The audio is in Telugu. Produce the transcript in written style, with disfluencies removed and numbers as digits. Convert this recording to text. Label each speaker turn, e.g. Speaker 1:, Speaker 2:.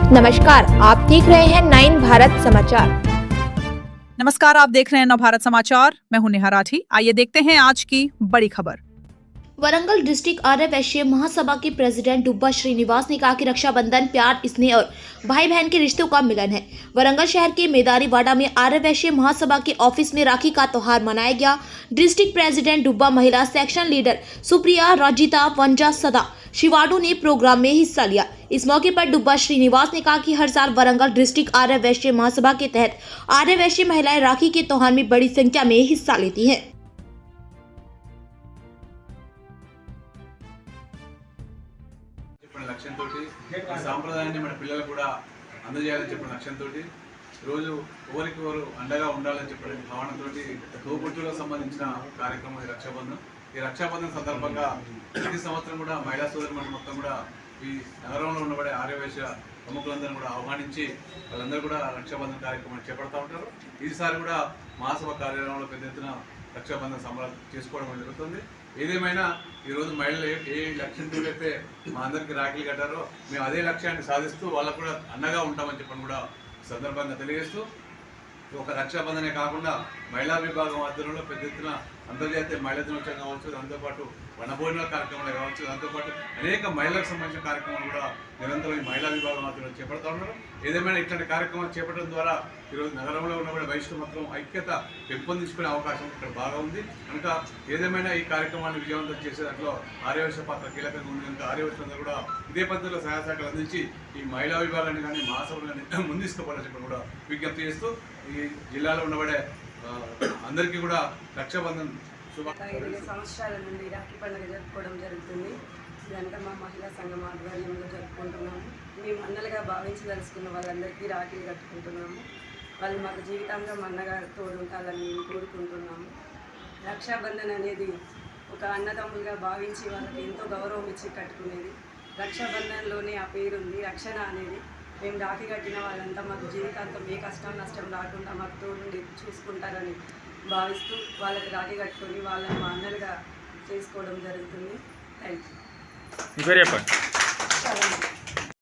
Speaker 1: नमस्कार, आप देख रहे हैं 9 भारत समाचार।
Speaker 2: नमस्कार, आप देख रहे हैं नव भारत समाचार। मैं हूं नेहा राठी। आइए देखते हैं आज की बड़ी खबर।
Speaker 3: वरंगल डिस्ट्रिक्ट आर्य वैश्य महासभा के प्रेसिडेंट डुब्बा श्रीनिवास ने कहा कि रक्षाबंधन प्यार, स्नेह और भाई बहन के रिश्तों का मिलन है। वरंगल शहर के मेदारी वाड़ा में आर्य वैश्य महासभा के ऑफिस में राखी का त्योहार मनाया गया। डिस्ट्रिक्ट प्रेसिडेंट डुब्बा, महिला सेक्शन लीडर सुप्रिया, राजिता, वंजा, सदा शिवाडू ने प्रोग्राम में हिस्सा लिया। इस मौके पर डुब्बा श्रीनिवास ने कहा कि हर साल वरंगल डिस्ट्रिक्ट आर्य वैश्य महासभा के तहत आर्य वैश्य महिलाएं राखी के त्योहार में बड़ी संख्या में हिस्सा लेती हैं।
Speaker 4: లక్ష్యంతో ఈ సాంప్రదాయాన్ని మన పిల్లలకు కూడా అందజేయాలని చెప్పిన లక్ష్యంతో రోజు ఒకరికొకరు అండగా ఉండాలని చెప్పిన భావనతో తోబుట్టులకు సంబంధించిన కార్యక్రమం ఈ రక్షాబంధన్. ఈ రక్షాబంధన్ సందర్భంగా ప్రతి సంవత్సరం కూడా మహిళా సోదరులు మొత్తం కూడా ఈ నగరంలో ఉండబడే ఆర్యవైశ్య ప్రముఖులందరూ కూడా ఆహ్వానించి వాళ్ళందరూ కూడా రక్షాబంధన్ కార్యక్రమాన్ని చేపడతా ఉంటారు. ఈసారి కూడా మహాసభ కార్యాలయంలో పెద్ద ఎత్తున రక్షాబంధన్ సంబరాలు చేసుకోవడం జరుగుతుంది. ఏదేమైనా ఈరోజు మహిళలు ఏ లక్ష్యంతో అయితే మా అందరికీ రాఖీలు కట్టారో మేము అదే లక్ష్యాన్ని సాధిస్తూ వాళ్ళకు కూడా అండగా ఉంటామని చెప్పని కూడా సందర్భంగా తెలియజేస్తూ ఒక రక్షాబంధనే కాకుండా మహిళా విభాగం ఆధ్వర్యంలో పెద్ద ఎత్తున అంతర్జాతీయ మహిళా దినోత్సవం కావచ్చు, దాంతోపాటు వనభోజనాల కార్యక్రమాలు కావచ్చు, దాంతోపాటు అనేక మహిళలకు సంబంధించిన కార్యక్రమాలు కూడా నిరంతరం ఈ మహిళా విభాగం ఆధ్వర్యంలో చేపడతా ఉన్నారు. ఏదేమైనా ఇట్లాంటి కార్యక్రమాలు చేపట్టడం ద్వారా ఈరోజు నగరంలో ఉన్నప్పుడు వైష్ణవ మొత్తం ఐక్యత పెంపొందించుకునే అవకాశం ఇక్కడ బాగా ఉంది. కనుక ఏదేమైనా ఈ కార్యక్రమాన్ని విజయవంతం చేసే దాంట్లో ఆర్యవైశ్య పాత్ర కీలకంగా ఉంది. కనుక ఆర్యవైశ్యులందరూ కూడా ఇదే పద్ధతిలో సహాయ సహకారాలు అందించి ఈ మహిళా విభాగాన్ని కానీ మహాసభలు కానీ ముందుకు చెప్పి కూడా విజ్ఞప్తి చేస్తూ ఈ జిల్లాలో ఉండబడే అందరికీ కూడా రక్షాబంధన్
Speaker 5: 5 సంవత్సరాల నుండి రాఖీ పండుగ జరుపుకోవడం జరుగుతుంది. ఇదంతా మా మహిళా సంఘం ఆధ్వర్యంలో జరుపుకుంటున్నాము. మేము అన్నలుగా భావించదలుచుకున్న వాళ్ళందరికీ రాఖీలు కట్టుకుంటున్నాము. వాళ్ళు మాకు జీవితాంతం అన్నగా తోడుంటాలని మేము కోరుకుంటున్నాము. రక్షాబంధన్ అనేది ఒక అన్నదమ్ములుగా భావించి వాళ్ళకి ఎంతో గౌరవం ఇచ్చి కట్టుకునేది. రక్షాబంధన్లోనే ఆ పేరుంది, రక్షణ అనేది. మేము రాఖీ కట్టిన వాళ్ళంతా మాకు జీవితాంతం ఏ కష్టం నష్టం రాకుండా మాకు తోడుండి చూసుకుంటారని భావిస్తూ వాళ్ళకి రాఖీ కట్టుకొని వాళ్ళని మా అన్నలుగా చేసుకోవడం జరుగుతుంది. Thank you.